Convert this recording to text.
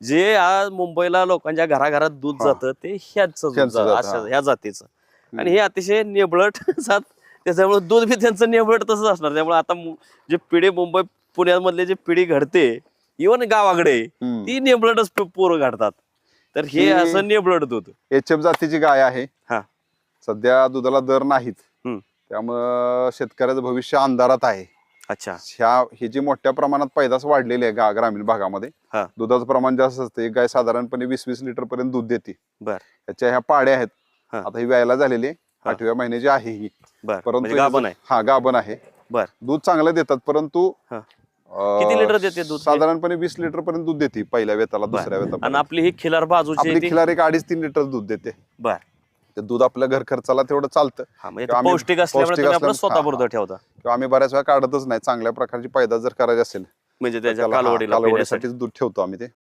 जे आज मुंबईला लोकांच्या घराघरात दूध हा. जातं ते ह्याच ह्यांचं जातं, हा. ह्या जातीचं आणि हे अतिशय नेबळट जात त्याच्यामुळे दूध बी त्यांचं नेबळट तसंच असणार. त्यामुळे आता जे पिढी मुंबई पुण्यामधले जे पिढी घडते इव्हन गावाकडे ती नेबळटच पोरं घडतात. तर हे असं नेबळट दूध HF जातीची गाय आहे. हा. सध्या दुधाला दर नाहीत, त्यामुळं शेतकऱ्याचं भविष्य अंधारात आहे. अच्छा. ही जी मोठ्या प्रमाणात पैदास वाढलेली आहे ग्रामीण भागामध्ये, हा. दुधाचं प्रमाण जास्त असतं. एक गाय साधारणपणे 20-20 लिटर पर्यंत दूध देते. बर. त्याच्या ह्या पाड्या आहेत. हा. आता ही व्यायला झालेली आहे, 8व्या महिन्याची आहे ही. परंतु गाभण आहे. हा, गाभण आहे. बर. दूध चांगलं देतात, परंतु किती लिटर देते दूध? साधारणपणे 20 लिटर पर्यंत दूध देते पहिल्या वेताला, दुसऱ्या वेताला. आणि आपली ही खिलार बाजूची आपली खिलार एक 2.5-3 लिटर दूध देते. बर. ते दूध आपल्या घर खर्चाला तेवढं चालतं. पौष्टिक असल्यामुळे आपलं स्वतःपुरतं ठेवता. किंवा आम्ही बऱ्याच वेळा काढतच नाही. चांगल्या प्रकारची पैदास जर करायची असेल म्हणजे त्याच्या कालवडीसाठी दूध ठेवतो आम्ही ते.